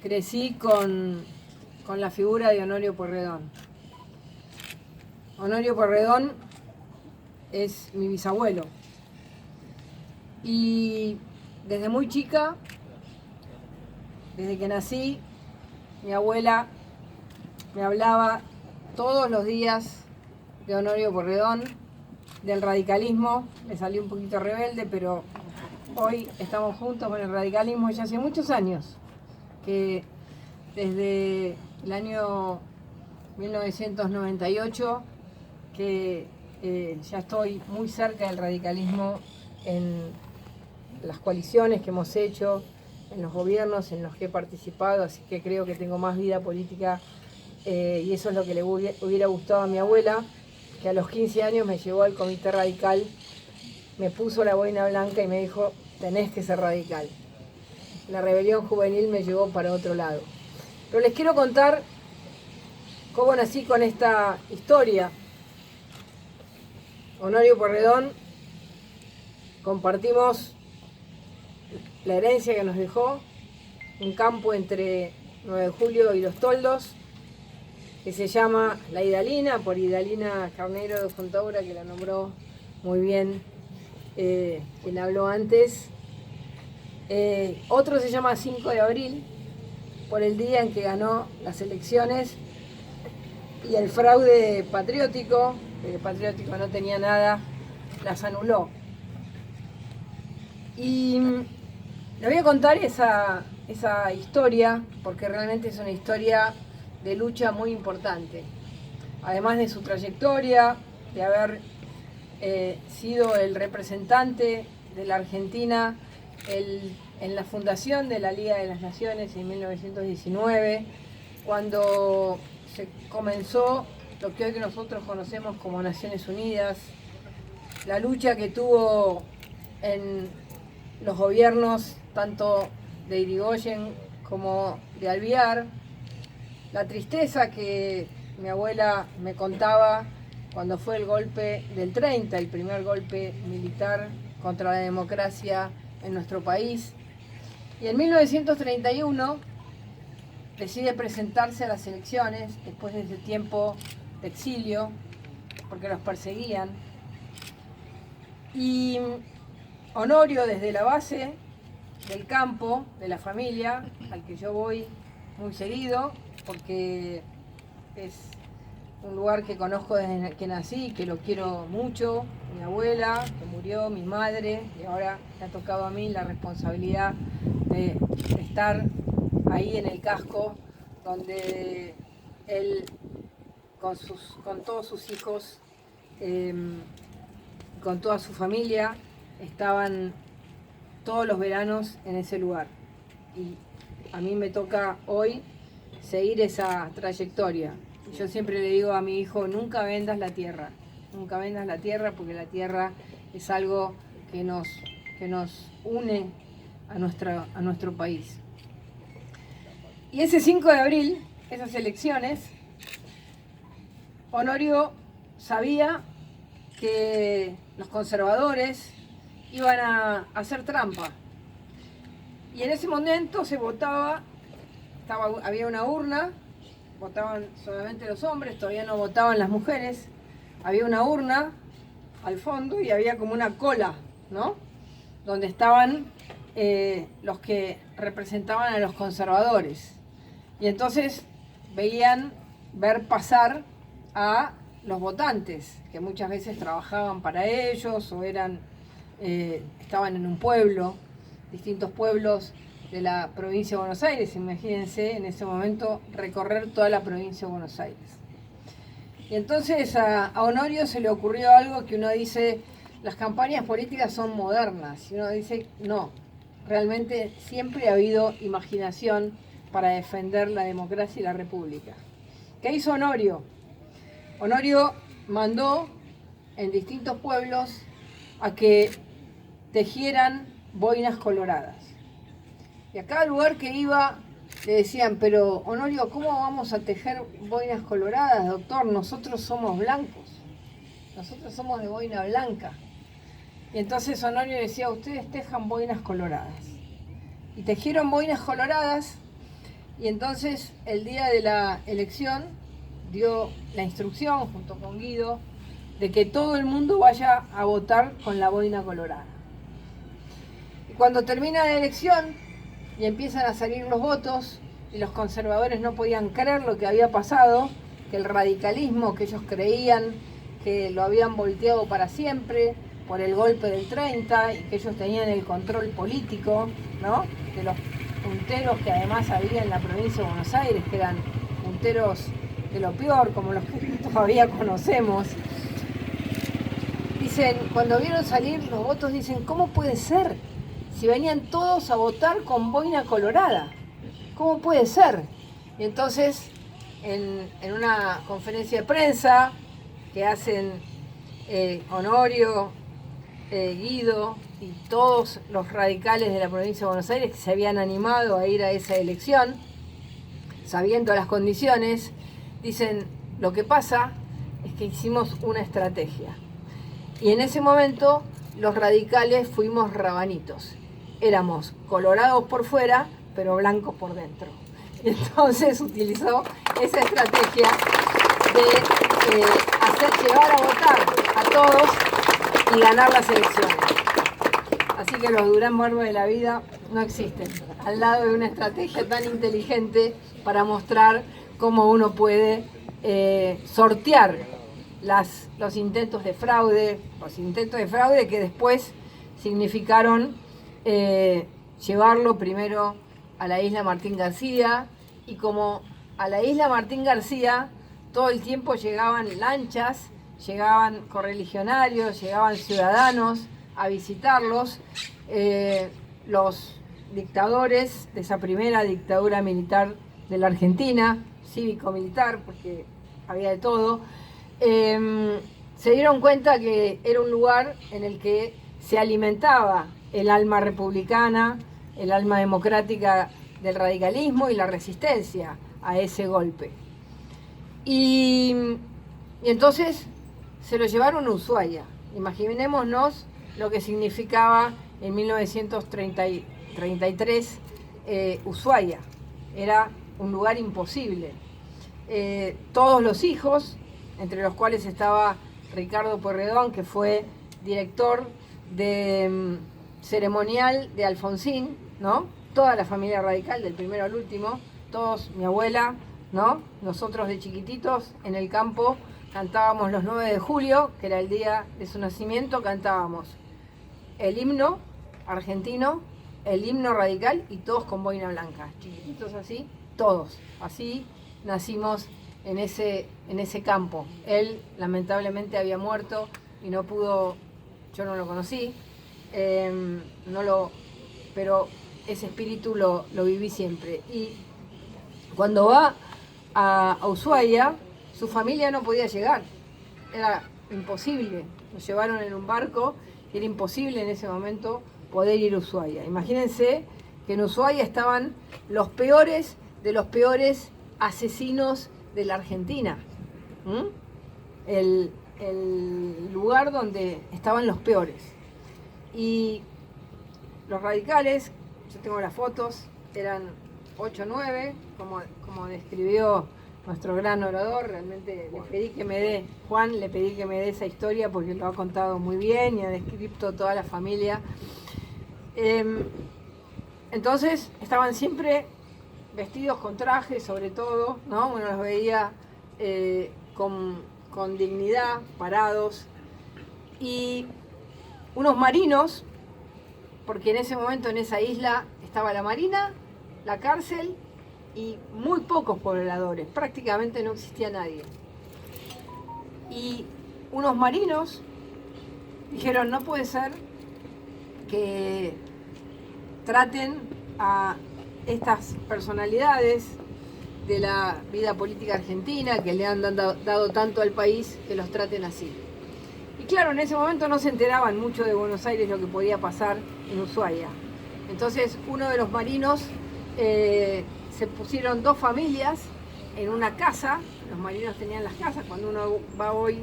crecí con la figura de Honorio Pueyrredón. Honorio Pueyrredón es mi bisabuelo. Y desde muy chica, desde que nací, mi abuela me hablaba todos los días de Honorio Pueyrredón, del radicalismo. Me salí un poquito rebelde, pero hoy estamos juntos con el radicalismo ya hace muchos años, que desde el año 1998 que ya estoy muy cerca del radicalismo en las coaliciones que hemos hecho, en los gobiernos en los que he participado, así que creo que tengo más vida política y eso es lo que le hubiera gustado a mi abuela, que a los 15 años me llevó al Comité Radical, me puso la boina blanca y me dijo, tenés que ser radical. La rebelión juvenil me llevó para otro lado. Pero les quiero contar cómo nací con esta historia. Honorio Pueyrredón, compartimos la herencia que nos dejó, un campo entre 9 de Julio y Los Toldos, que se llama La Hidalina, por Hidalina Carneiro de Fontaura, que la nombró muy bien quien habló antes. Otro se llama 5 de abril, por el día en que ganó las elecciones y el fraude patriótico, que patriótico no tenía nada, las anuló. Y le voy a contar esa historia, porque realmente es una historia de lucha muy importante. Además de su trayectoria, de haber sido el representante de la Argentina en la fundación de la Liga de las Naciones en 1919, cuando se comenzó lo que hoy nosotros conocemos como Naciones Unidas, la lucha que tuvo en los gobiernos tanto de Irigoyen como de Alvear, la tristeza que mi abuela me contaba cuando fue el golpe del 30, el primer golpe militar contra la democracia en nuestro país. Y en 1931 decide presentarse a las elecciones después de ese tiempo de exilio, porque los perseguían. Y Honorio, desde la base del campo, de la familia, al que yo voy muy seguido, porque es un lugar que conozco desde que nací, que lo quiero mucho, mi abuela, que murió, mi madre, y ahora me ha tocado a mí la responsabilidad de estar ahí en el casco, donde él, con todos sus hijos, con toda su familia, estaban todos los veranos en ese lugar. Y a mí me toca hoy seguir esa trayectoria. Yo siempre le digo a mi hijo, nunca vendas la tierra, porque la tierra es algo que nos une a nuestro país. Y ese 5 de abril, esas elecciones, Honorio sabía que los conservadores iban a hacer trampa. Y en ese momento se votaba, había una urna, votaban solamente los hombres, todavía no votaban las mujeres, había una urna al fondo y había como una cola, ¿no? Donde estaban los que representaban a los conservadores. Y entonces veían ver pasar a los votantes, que muchas veces trabajaban para ellos o estaban en un pueblo, distintos pueblos de la provincia de Buenos Aires. Imagínense en ese momento recorrer toda la provincia de Buenos Aires. Y entonces a Honorio se le ocurrió algo que uno dice, las campañas políticas son modernas, y uno dice, no, realmente siempre ha habido imaginación para defender la democracia y la república. ¿Qué hizo Honorio? Honorio mandó en distintos pueblos a que tejieran boinas coloradas. Y a cada lugar que iba le decían, pero Honorio, ¿cómo vamos a tejer boinas coloradas, doctor? Nosotros somos blancos, nosotros somos de boina blanca. Y entonces Honorio decía, ustedes tejan boinas coloradas. Y tejieron boinas coloradas Y entonces el día de la elección dio la instrucción, junto con Guido, de que todo el mundo vaya a votar con la boina colorada. Y cuando termina la elección y empiezan a salir los votos, y los conservadores no podían creer lo que había pasado, que el radicalismo que ellos creían que lo habían volteado para siempre por el golpe del 30 y que ellos tenían el control político, ¿no?, de los punteros que además había en la provincia de Buenos Aires, que eran punteros de lo peor, como los que todavía conocemos. Dicen, cuando vieron salir los votos, dicen, ¿cómo puede ser? Si venían todos a votar con boina colorada, ¿cómo puede ser? Y entonces, en una conferencia de prensa que hacen Honorio, Guido y todos los radicales de la provincia de Buenos Aires que se habían animado a ir a esa elección, sabiendo las condiciones, dicen, lo que pasa es que hicimos una estrategia. Y en ese momento los radicales fuimos rabanitos. Éramos colorados por fuera, pero blancos por dentro. Y entonces utilizó esa estrategia de hacer llevar a votar a todos y ganar las elecciones. Así que los Durán Barba de la vida no existen, al lado de una estrategia tan inteligente para mostrar cómo uno puede sortear los intentos de fraude, que después significaron llevarlo primero a la isla Martín García, y como a la isla Martín García todo el tiempo llegaban lanchas, llegaban correligionarios, llegaban ciudadanos a visitarlos, los dictadores de esa primera dictadura militar de la Argentina, cívico-militar, porque había de todo, se dieron cuenta que era un lugar en el que se alimentaba el alma republicana, el alma democrática del radicalismo y la resistencia a ese golpe. Y entonces se lo llevaron a Ushuaia. Imaginémonos lo que significaba en 1933 Ushuaia. Era un lugar imposible. Todos los hijos, entre los cuales estaba Ricardo Pueyrredón, que fue director de ceremonial de Alfonsín, ¿no? Toda la familia radical, del primero al último, todos, mi abuela, ¿no? Nosotros de chiquititos en el campo cantábamos los 9 de julio, que era el día de su nacimiento, cantábamos el himno argentino, el himno radical y todos con boina blanca, chiquititos así, todos. Así nacimos en ese campo. Él lamentablemente había muerto y no pudo, yo no lo conocí, pero ese espíritu lo viví siempre. Y cuando va a Ushuaia, su familia no podía llegar, era imposible, nos llevaron en un barco y era imposible en ese momento poder ir a Ushuaia. Imagínense que en Ushuaia estaban los peores de los peores asesinos de la Argentina. El lugar donde estaban los peores. Y los radicales, yo tengo las fotos, eran 8 o 9, como describió nuestro gran orador. Realmente le pedí que me dé esa historia porque lo ha contado muy bien y ha descrito toda la familia. Entonces estaban siempre vestidos con trajes, sobre todo, ¿no? Uno los veía con dignidad, parados, y unos marinos, porque en ese momento en esa isla estaba la marina, la cárcel y muy pocos pobladores, prácticamente no existía nadie. Y unos marinos dijeron, no puede ser que traten a estas personalidades de la vida política argentina, que le han dado tanto al país, que los traten así. Y claro, en ese momento no se enteraban mucho de Buenos Aires lo que podía pasar en Ushuaia. Entonces uno de los marinos, se pusieron 2 familias en una casa. Los marinos tenían las casas. Cuando uno va hoy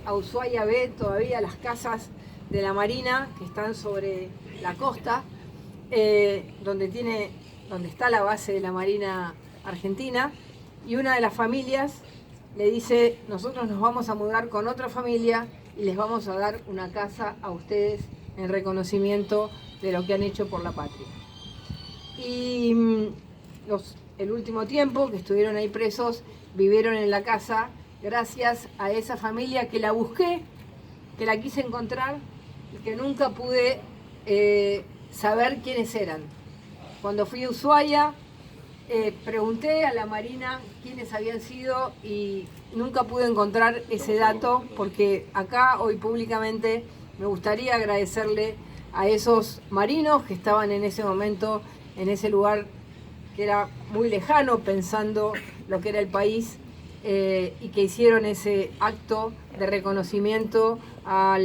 a Ushuaia ve todavía las casas de la marina que están sobre la costa, donde donde está la base de la Marina Argentina, y una de las familias le dice: nosotros nos vamos a mudar con otra familia y les vamos a dar una casa a ustedes en reconocimiento de lo que han hecho por la patria. Y el último tiempo que estuvieron ahí presos, vivieron en la casa gracias a esa familia que la busqué, que la quise encontrar y que nunca pude saber quiénes eran. Cuando fui a Ushuaia, pregunté a la Marina quiénes habían sido y nunca pude encontrar ese dato, porque acá hoy públicamente me gustaría agradecerle a esos marinos que estaban en ese momento en ese lugar que era muy lejano, pensando lo que era el país, y que hicieron ese acto de reconocimiento a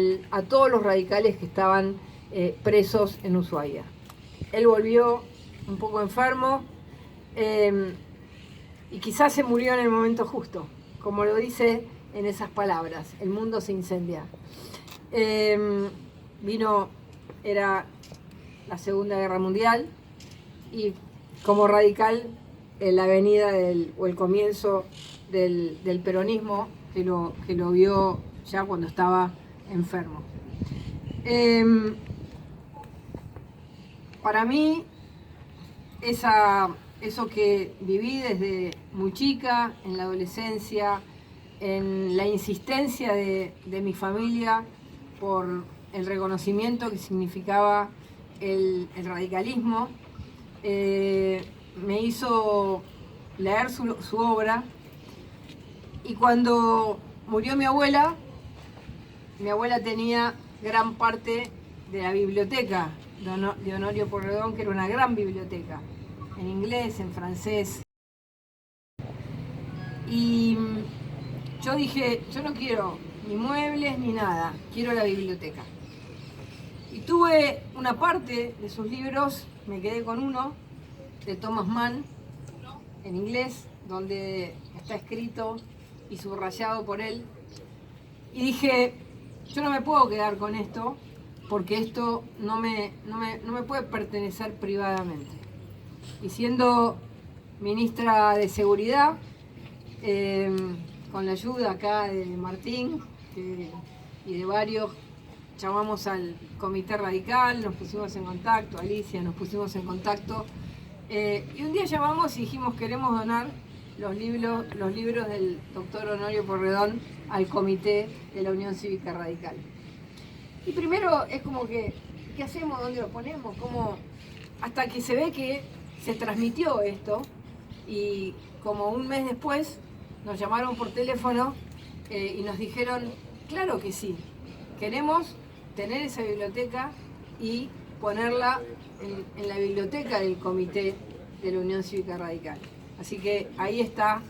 todos los radicales que estaban presos en Ushuaia. Él volvió un poco enfermo, y quizás se murió en el momento justo, como lo dice en esas palabras: el mundo se incendia. Era la Segunda Guerra Mundial, y como radical en la avenida o el comienzo del peronismo, que lo vio ya cuando estaba enfermo. Para mí, eso que viví desde muy chica, en la adolescencia, en la insistencia de mi familia por el reconocimiento que significaba el radicalismo, me hizo leer su obra. Y cuando murió mi abuela tenía gran parte de la biblioteca de Honorio Pueyrredón, que era una gran biblioteca, en inglés, en francés. Y yo dije: yo no quiero ni muebles ni nada, quiero la biblioteca. Y tuve una parte de sus libros, me quedé con uno, de Thomas Mann, en inglés, donde está escrito y subrayado por él. Y dije: yo no me puedo quedar con esto, porque esto no me puede pertenecer privadamente. Y siendo ministra de Seguridad, con la ayuda acá de Martín y de varios, llamamos al Comité Radical, nos pusimos en contacto, Alicia, nos pusimos en contacto, y un día llamamos y dijimos: queremos donar los libros del doctor Honorio Pueyrredón al Comité de la Unión Cívica Radical. Y primero es como que, ¿qué hacemos? ¿Dónde lo ponemos? ¿Cómo? Hasta que se ve que se transmitió esto, y como un mes después nos llamaron por teléfono y nos dijeron: claro que sí, queremos tener esa biblioteca y ponerla en la biblioteca del Comité de la Unión Cívica Radical. Así que ahí está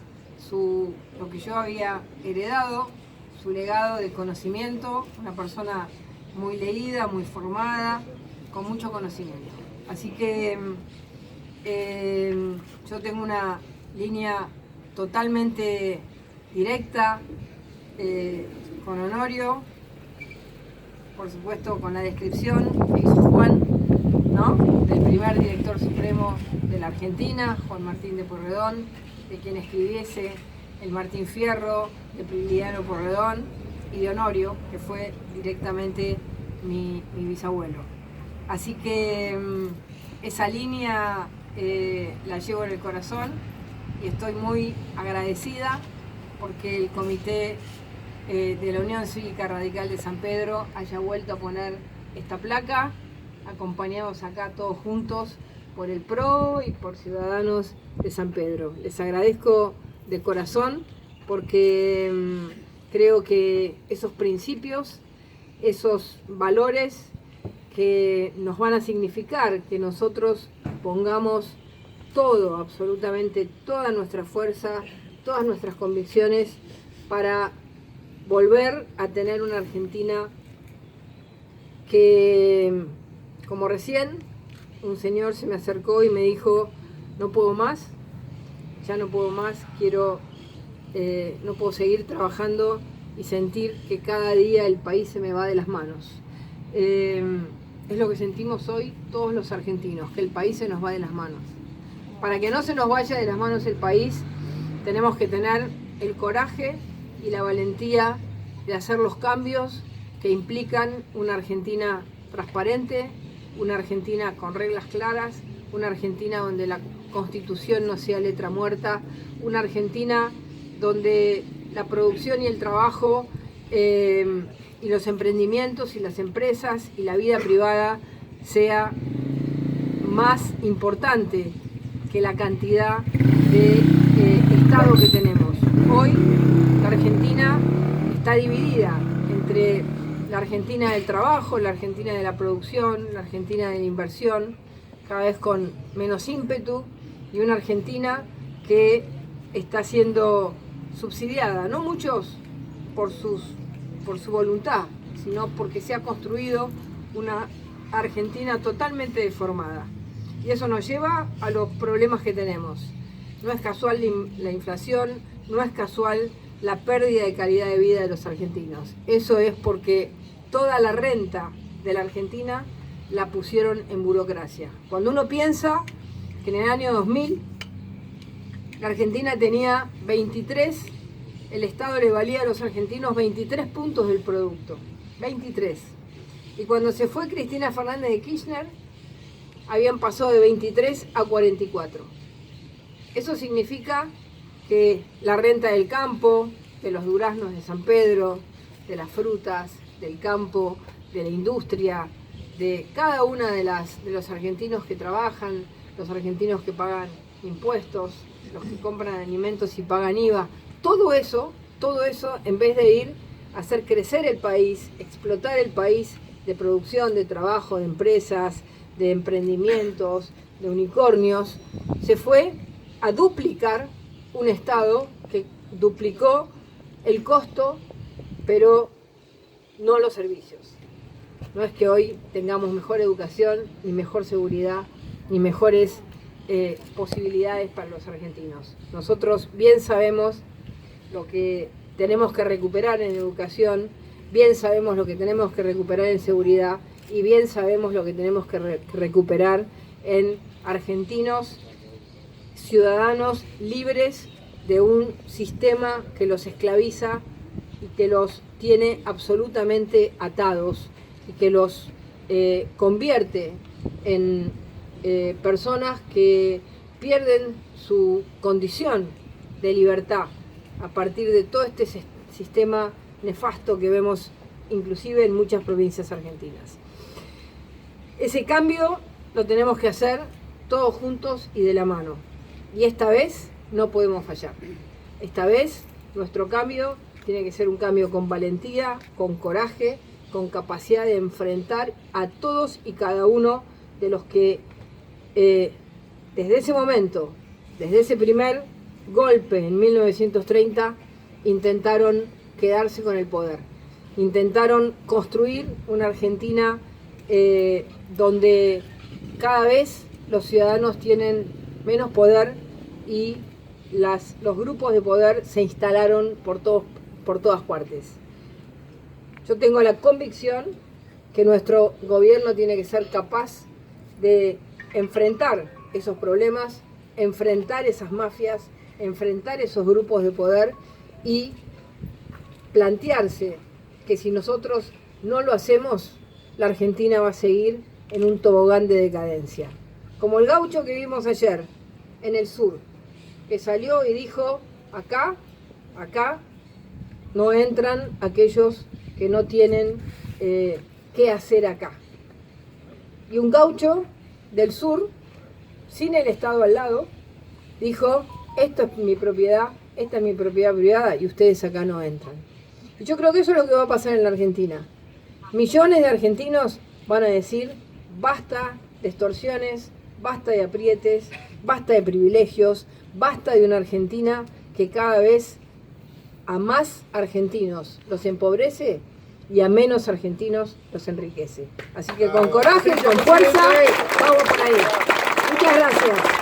lo que yo había heredado, su legado de conocimiento, una persona muy leída, muy formada, con mucho conocimiento. Así que yo tengo una línea totalmente directa con Honorio, por supuesto con la descripción que hizo Juan, ¿no?, del primer director supremo de la Argentina, Juan Martín de Pueyrredón, de quien escribiese el Martín Fierro, de Prilidiano Pueyrredón, y de Honorio, que fue directamente mi bisabuelo. Así que esa línea la llevo en el corazón, y estoy muy agradecida porque el Comité de la Unión Cívica Radical de San Pedro haya vuelto a poner esta placa, acompañados acá todos juntos por el PRO y por Ciudadanos de San Pedro. Les agradezco de corazón, porque creo que esos principios, esos valores que nos van a significar que nosotros pongamos todo, absolutamente toda nuestra fuerza, todas nuestras convicciones, para volver a tener una Argentina que, como recién un señor se me acercó y me dijo: no puedo más, ya no puedo más, no puedo seguir trabajando y sentir que cada día el país se me va de las manos. Es lo que sentimos hoy todos los argentinos, que el país se nos va de las manos. para que no se nos vaya de las manos el país, tenemos que tener el coraje y la valentía de hacer los cambios que implican una Argentina transparente, una Argentina con reglas claras, una Argentina donde la Constitución no sea letra muerta, una Argentina donde la producción y el trabajo y los emprendimientos y las empresas y la vida privada sea más importante que la cantidad de Estado que tenemos. Hoy la Argentina está dividida entre la Argentina del trabajo, la Argentina de la producción, la Argentina de la inversión, cada vez con menos ímpetu, y una Argentina que está siendo subsidiada, no muchos por su voluntad, sino porque se ha construido una Argentina totalmente deformada. Y eso nos lleva a los problemas que tenemos. No es casual la inflación, no es casual la pérdida de calidad de vida de los argentinos. Eso es porque toda la renta de la Argentina la pusieron en burocracia. Cuando uno piensa que en el año 2000 la Argentina tenía 23, el Estado le valía a los argentinos 23 puntos del producto, 23. Y cuando se fue Cristina Fernández de Kirchner, habían pasado de 23 a 44. Eso significa que la renta del campo, de los duraznos de San Pedro, de las frutas, del campo, de la industria, de cada una de los argentinos que trabajan, los argentinos que pagan impuestos, los que compran alimentos y pagan IVA, todo eso, en vez de ir a hacer crecer el país, explotar el país de producción, de trabajo, de empresas, de emprendimientos, de unicornios, se fue a duplicar un Estado que duplicó el costo, pero no los servicios. No es que hoy tengamos mejor educación, ni mejor seguridad, ni mejores posibilidades para los argentinos. Nosotros bien sabemos lo que tenemos que recuperar en educación, bien sabemos lo que tenemos que recuperar en seguridad y bien sabemos lo que tenemos que recuperar en argentinos, ciudadanos libres de un sistema que los esclaviza y que los tiene absolutamente atados y que los convierte en personas que pierden su condición de libertad a partir de todo este sistema nefasto que vemos inclusive en muchas provincias argentinas. Ese cambio lo tenemos que hacer todos juntos y de la mano. Y esta vez no podemos fallar. Esta vez nuestro cambio tiene que ser un cambio con valentía, con coraje, con capacidad de enfrentar a todos y cada uno de los que desde ese momento, desde ese primer golpe en 1930, intentaron quedarse con el poder. Intentaron construir una Argentina donde cada vez los ciudadanos tienen menos poder y los grupos de poder se instalaron por todas partes. Yo tengo la convicción que nuestro gobierno tiene que ser capaz de enfrentar esos problemas, enfrentar esas mafias, enfrentar esos grupos de poder y plantearse que si nosotros no lo hacemos, la Argentina va a seguir en un tobogán de decadencia. Como el gaucho que vimos ayer en el sur, que salió y dijo, acá no entran aquellos que no tienen qué hacer acá. Y un gaucho del sur, sin el Estado al lado, dijo, esto es mi propiedad, esta es mi propiedad privada y ustedes acá no entran. Y yo creo que eso es lo que va a pasar en la Argentina. Millones de argentinos van a decir, basta de extorsiones, basta de aprietes, basta de privilegios, basta de una Argentina que cada vez a más argentinos los empobrece y a menos argentinos los enriquece. Así que con coraje, con fuerza, vamos por ahí. Muchas gracias.